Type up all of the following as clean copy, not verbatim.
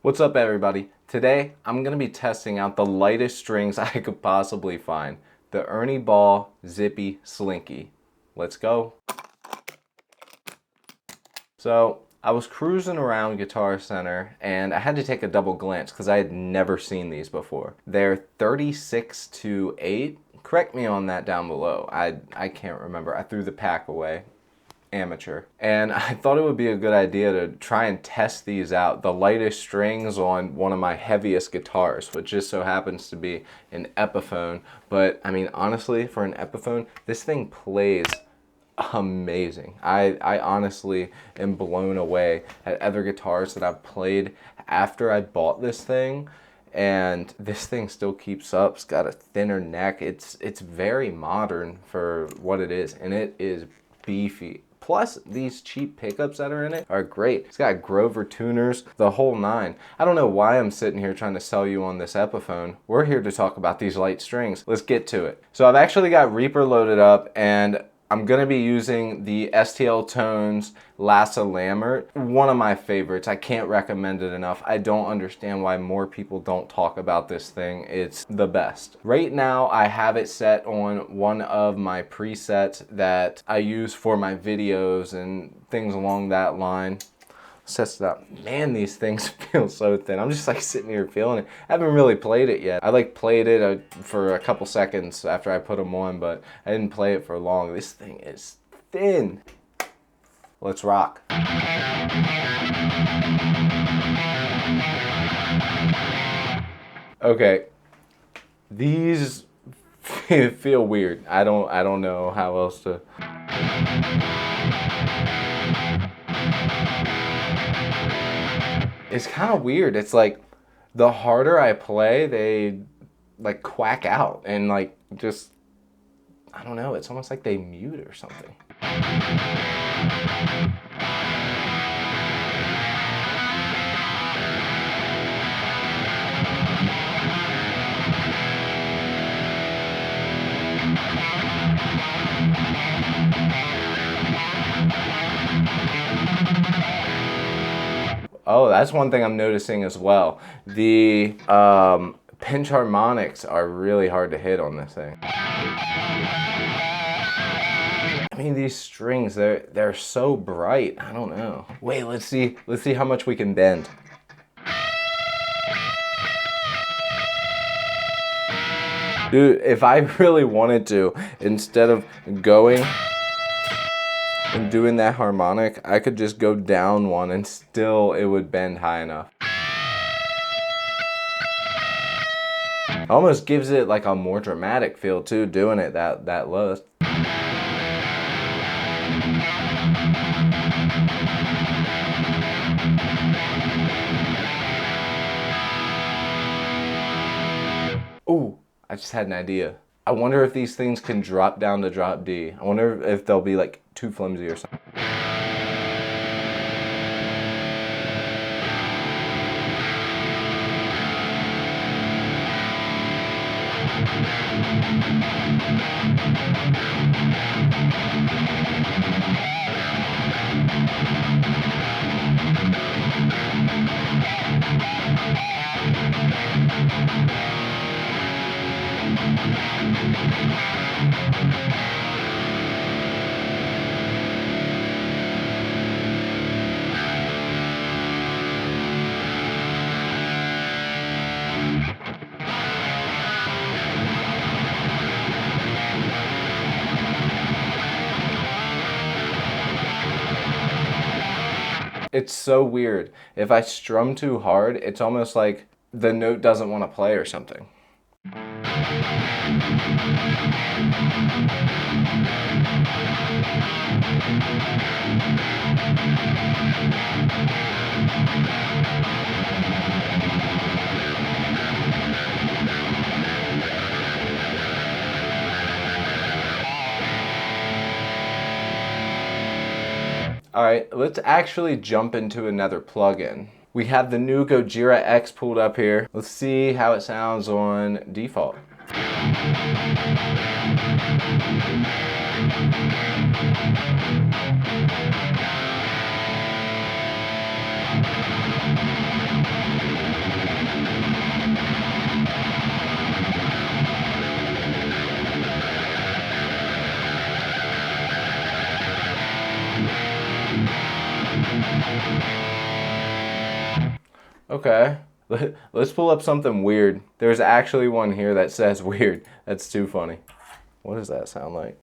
What's up, everybody? Today I'm going to be testing out the lightest strings I could possibly find, the Ernie Ball Zippy Slinky. Let's go. So I was cruising around Guitar Center and I had to take a double glance because I had never seen these before. They're 36 to 8. Correct me on that down below. I can't remember. I threw the pack away. Amateur. And I thought it would be a good idea to try and test these out. The lightest strings on one of my heaviest guitars, which just so happens to be an Epiphone. But I mean, honestly, for an Epiphone, this thing plays amazing. I honestly am blown away at other guitars that I've played after I bought this thing. And this thing still keeps up. It's got a thinner neck. It's very modern for what it is, and it is beefy. Plus, these cheap pickups that are in it are great. It's got Grover tuners, the whole nine. I don't know why I'm sitting here trying to sell you on this Epiphone. We're here to talk about these light strings. Let's get to it. So I've actually got Reaper loaded up, and I'm gonna be using the STL Tones Lassa Lammert, one of my favorites. I can't recommend it enough. I don't understand why more people don't talk about this thing. It's the best. Right now, I have it set on one of my presets that I use for my videos and things along that line. Sets it up. Man, these things feel so thin. I'm just like sitting here feeling it. I haven't really played it yet. I like played it for a couple seconds after I put them on, but I didn't play it for long. This thing is thin. Let's rock. Okay, these feel weird. I don't know how else to. It's kind of weird. It's like the harder I play, they like quack out and like just, I don't know, it's almost like they mute or something. Oh, that's one thing I'm noticing as well. The pinch harmonics are really hard to hit on this thing. I mean, these strings, they're so bright. I don't know. Wait, let's see how much we can bend. Dude, if I really wanted to, instead of going and doing that harmonic, I could just go down one and still it would bend high enough. It almost gives it like a more dramatic feel too, doing it that low. Ooh, I just had an idea. I wonder if these things can drop down to drop D. I wonder if they'll be like too flimsy or something. It's so weird. If I strum too hard, it's almost like the note doesn't want to play or something. All right, let's actually jump into another plugin. We have the new Gojira X pulled up here. Let's see how it sounds on default. Okay. Let's pull up something weird. There's actually one here that says weird. That's too funny. What does that sound like?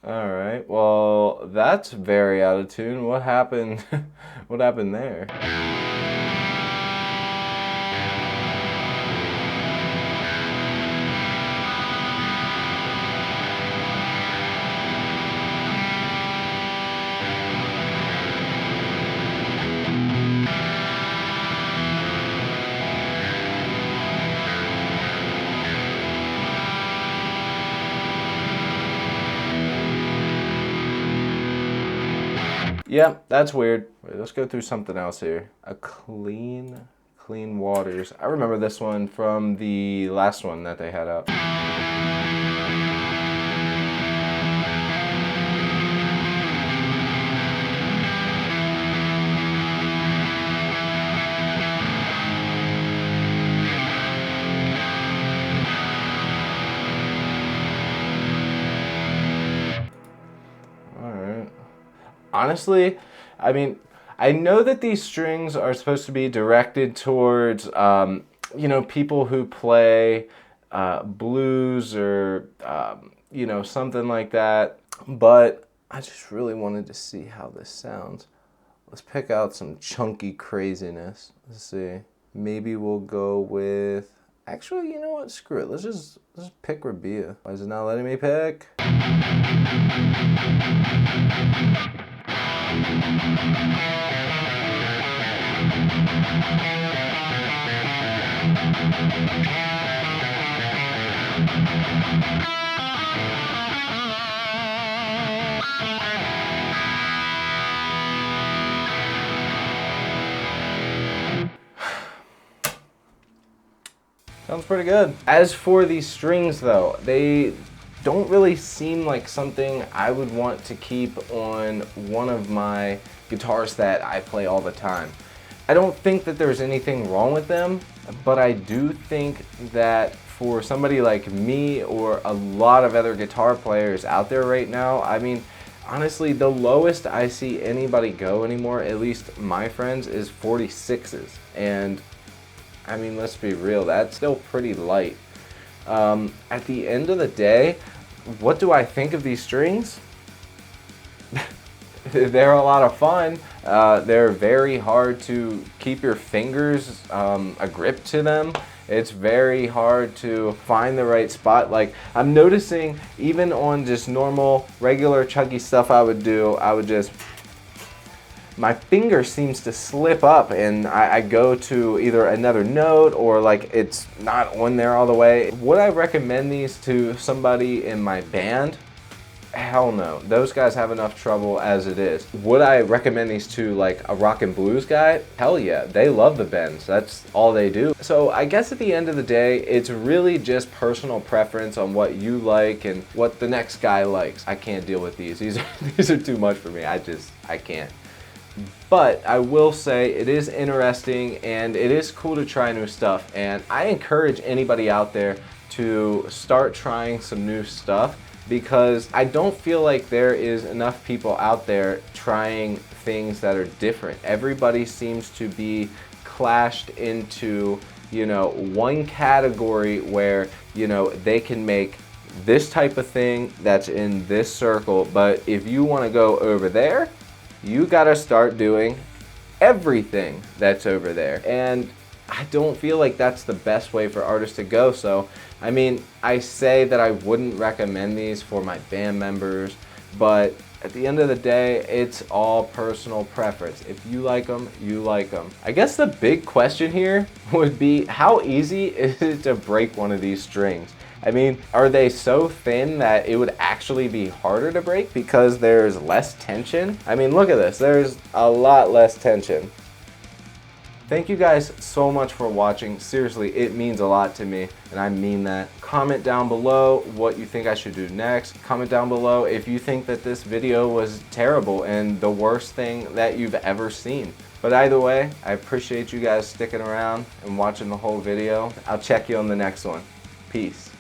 All right. Well, that's very out of tune. What happened? What happened there? Yeah, that's weird. Wait, let's go through something else here. A clean waters. I remember this one from the last one that they had up. All right. Honestly, I mean, I know that these strings are supposed to be directed towards, people who play blues or, something like that. But I just really wanted to see how this sounds. Let's pick out some chunky craziness. Let's see. Maybe we'll go with. Actually, you know what? Screw it. Let's just pick Rabia. Why is it not letting me pick? Sounds pretty good. As for these strings though, they don't really seem like something I would want to keep on one of my guitars that I play all the time. I don't think that there's anything wrong with them, but I do think that for somebody like me or a lot of other guitar players out there right now, I mean, honestly, the lowest I see anybody go anymore, at least my friends, is 46s. And I mean, let's be real, that's still pretty light. At the end of the day, what do I think of these strings? They're a lot of fun. They're very hard to keep your fingers a grip to them. It's very hard to find the right spot. Like, I'm noticing even on just normal, regular chuggy stuff I would just, my finger seems to slip up and I go to either another note or like it's not on there all the way. Would I recommend these to somebody in my band? Hell no. Those guys have enough trouble as it is. Would I recommend these to like a rock and blues guy? Hell yeah. They love the bends. That's all they do. So I guess at the end of the day, it's really just personal preference on what you like and what the next guy likes. I can't deal with these. These are too much for me. I can't. But I will say it is interesting and it is cool to try new stuff, and I encourage anybody out there to start trying some new stuff because I don't feel like there is enough people out there trying things that are different. Everybody seems to be clashed into, one category where, they can make this type of thing that's in this circle, but if you want to go over there, you gotta start doing everything that's over there. And I don't feel like that's the best way for artists to go. So, I mean, I say that I wouldn't recommend these for my band members, but at the end of the day, it's all personal preference. If you like them, you like them. I guess the big question here would be, how easy is it to break one of these strings? I mean, are they so thin that it would actually be harder to break because there's less tension? I mean, look at this. There's a lot less tension. Thank you guys so much for watching. Seriously, it means a lot to me, and I mean that. Comment down below what you think I should do next. Comment down below if you think that this video was terrible and the worst thing that you've ever seen. But either way, I appreciate you guys sticking around and watching the whole video. I'll check you on the next one. Peace.